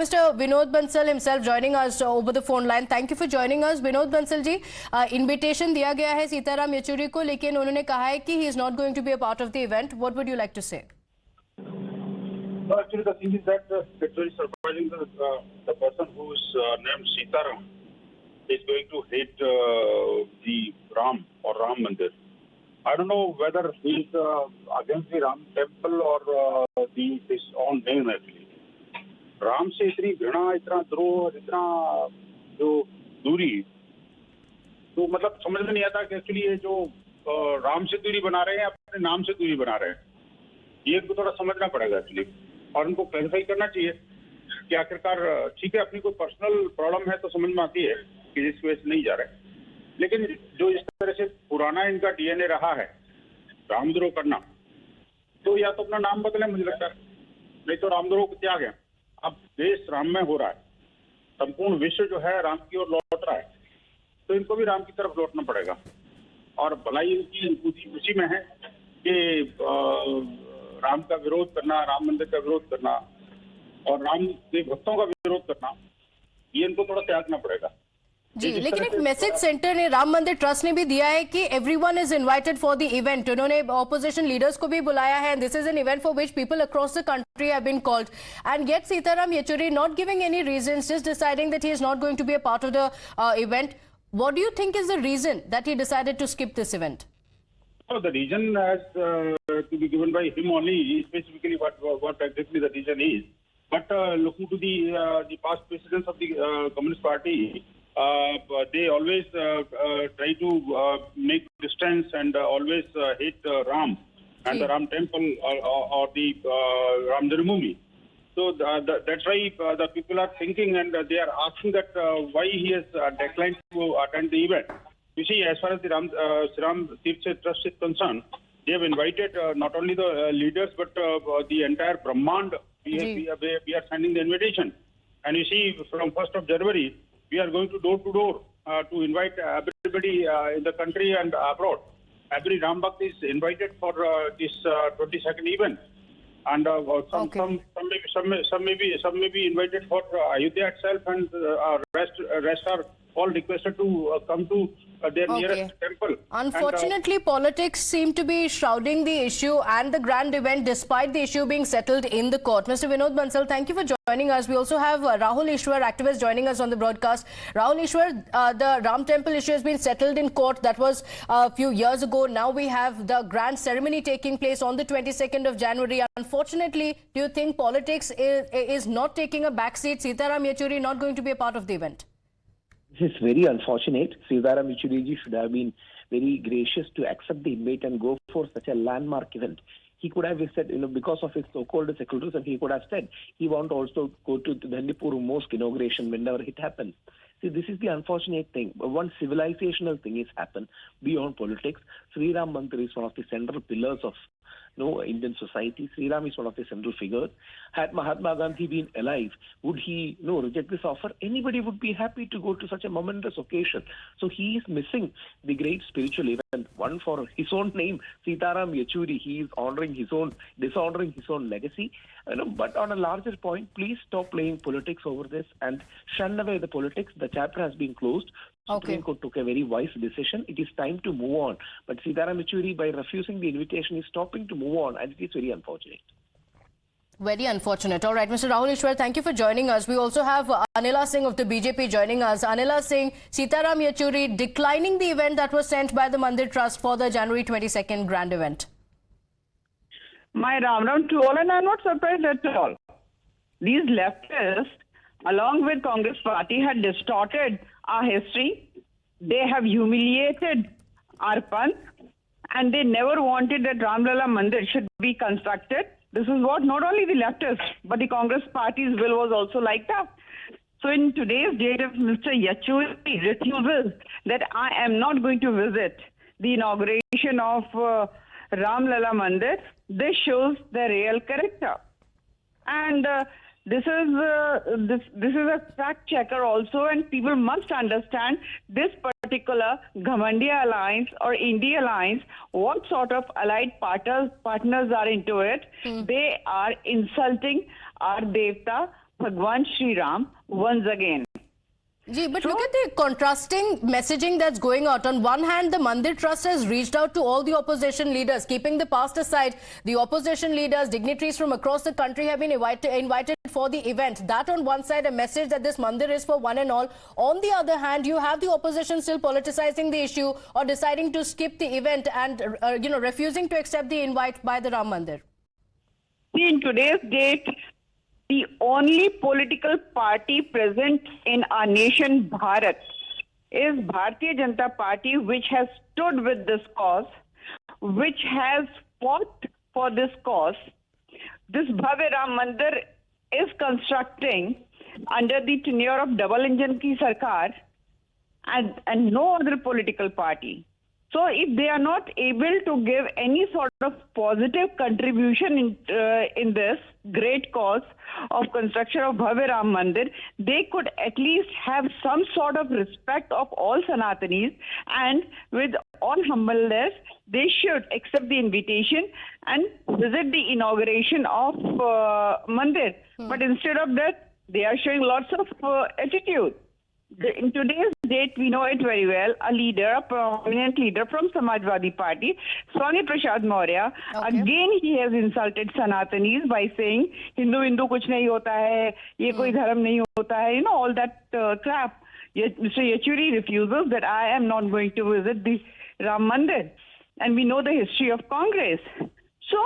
Mr. Vinod Bansal himself joining us over the phone line. Thank you for joining us. Vinod Bansal ji, invitation दिया गया है सीताराम येचुरी को, लेकिन उन्होंने कहा है कि he is not going to be a part of the event. What would you like to say? No, actually, the thing is that it's very surprising that the person who's named Sitaram is going to hate the Ram or Ram Mandir. I don't know whether he's against the Ram temple or his own name actually. Ram से इतनी घृणा, इतना द्रोह, इतना जो दूरी, तो मतलब समझ में नहीं आता कि एक्चुअली ये जो राम से दूरी बना रहे हैं अपने नाम से दूरी बना रहे हैं, ये इनको थोड़ा समझना पड़ेगा एक्चुअली, और उनको क्लैरिफाई करना चाहिए कि आखिरकार ठीक है अपनी कोई पर्सनल प्रॉब्लम है तो समझ में आती है कि जिस वजह से नहीं जा रहे, लेकिन जो इस तरह से पुराना इनका डीएनए रहा है रामद्रोह करना, तो या तो अपना नाम बदले, मुझे लगता है, नहीं तो रामद्रोह को त्याग है। अब देश राम में हो रहा है, संपूर्ण विश्व जो है राम की ओर लौट रहा है, तो इनको भी राम की तरफ लौटना पड़ेगा, और भलाई इनकी उसी में है कि राम का विरोध करना, राम मंदिर का विरोध करना और राम के भक्तों का विरोध करना, ये इनको थोड़ा त्यागना पड़ेगा जी। लेकिन एक मैसेज सेंटर ने, राम मंदिर ट्रस्ट ने भी दिया है कि everyone is invited for the event. उन्होंने ऑपोजिशन लीडर्स को भी बुलाया है। This is an event for which people across the country have been called, and yet Sitaram Yechury not giving any reasons, just deciding that he is not going to be a part of the event. What do you think is the reason that he decided to skip this event? The reason has to be given by him only, specifically what exactly the reason is. But looking to the past precedents of the Communist Party, they always try to make distance and always hate Ram and the Ram temple or the Ram Janmabhoomi. So that's why the people are thinking and they are asking that why he has declined to attend the event. You see, as far as the Ram Tirth Trust is concerned, they have invited not only the leaders but the entire Brahmand. We are sending the invitation, and you see, from 1st of January, we are going to door to invite everybody in the country and abroad. Every Ram Bhakt is invited for this 22nd event, and some may be invited for Ayodhya itself, and rest are all requested to come to their nearest temple. Unfortunately, politics seem to be shrouding the issue and the grand event despite the issue being settled in the court. Mr. Vinod Bansal, thank you for joining us. We also have Rahul Ishwar, activist, joining us on the broadcast. Rahul Ishwar, the Ram temple issue has been settled in court. That was a few years ago. Now we have the grand ceremony taking place on the 22nd of January. Unfortunately, do you think politics is not taking a backseat? Sitaram Yechury not going to be a part of the event? This is very unfortunate. Sitaram Yechury should have been very gracious to accept the invite and go for such a landmark event. He could have said, because of his so-called secularism, he could have said he wants also go to the Dandipur Mosque inauguration whenever it happens. See, this is the unfortunate thing. One civilizational thing has happened beyond politics. Sri Ram Mandir is one of the central pillars of Indian society. Sri Ram is one of the central figures. Had Mahatma Gandhi been alive, would he reject this offer? Anybody would be happy to go to such a momentous occasion. So he is missing the great spiritual event. One for his own name, Sitaram Yechury. He is dishonoring his own legacy. But on a larger point, please stop playing politics over this and shun away the politics. The chapter has been closed. Supreme Court took a very wise decision. It is time to move on. But Sitaram Yechury, by refusing the invitation, is stopping to move on, and it is very unfortunate. Very unfortunate. All right, Mr. Rahul Ishwar, thank you for joining us. We also have Anila Singh of the BJP joining us. Anila Singh, Sitaram Yechury declining the event that was sent by the Mandir Trust for the January 22nd grand event. My Ram to all, and I'm not surprised at all. These leftists, along with Congress Party, had distorted our history. They have humiliated our panth, and they never wanted that Ram Lala Mandir should be constructed. This is what not only the leftists, but the Congress Party's will was also like that. So in today's date, if Mr. Yechury refuses that I am not going to visit the inauguration of Ram Lala Mandir, this shows the real character. And this is a fact checker also, and people must understand this particular Ghamandiya alliance or India alliance, what sort of allied partners are into it. They are insulting our Devta, Bhagwan Shri Ram once again. Gee, but look at the contrasting messaging that's going out. On one hand, the Mandir Trust has reached out to all the opposition leaders. Keeping the past aside, the opposition leaders, dignitaries from across the country have been invited for the event. That on one side, a message that this Mandir is for one and all. On the other hand, you have the opposition still politicizing the issue or deciding to skip the event and, refusing to accept the invite by the Ram Mandir. See, in today's date, the only political party present in our nation, Bharat, is Bharatiya Janata Party, which has stood with this cause, which has fought for this cause. This Bhavya Ram Mandir is constructing under the tenure of double engine ki sarkar and no other political party. So if they are not able to give any sort of positive contribution in this great cause of construction of Bhavya Ram Mandir, they could at least have some sort of respect of all Sanatanis, and with all humbleness, they should accept the invitation and visit the inauguration of Mandir. But instead of that, they are showing lots of attitude. In today's date, we know it very well, a prominent leader from Samajwadi Party, Swami Prasad Maurya, again he has insulted Sanatanis by saying, Hindu kuch nahi hota hai, ye koi dharm nahi hota hai, all that crap. Yet Mr. Yechury refuses that I am not going to visit the Ram Mandir. And we know the history of Congress. So,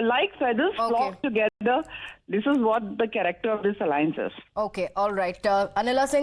like feathers flock together, this is what the character of this alliance is. Okay, all right. Anila Singh.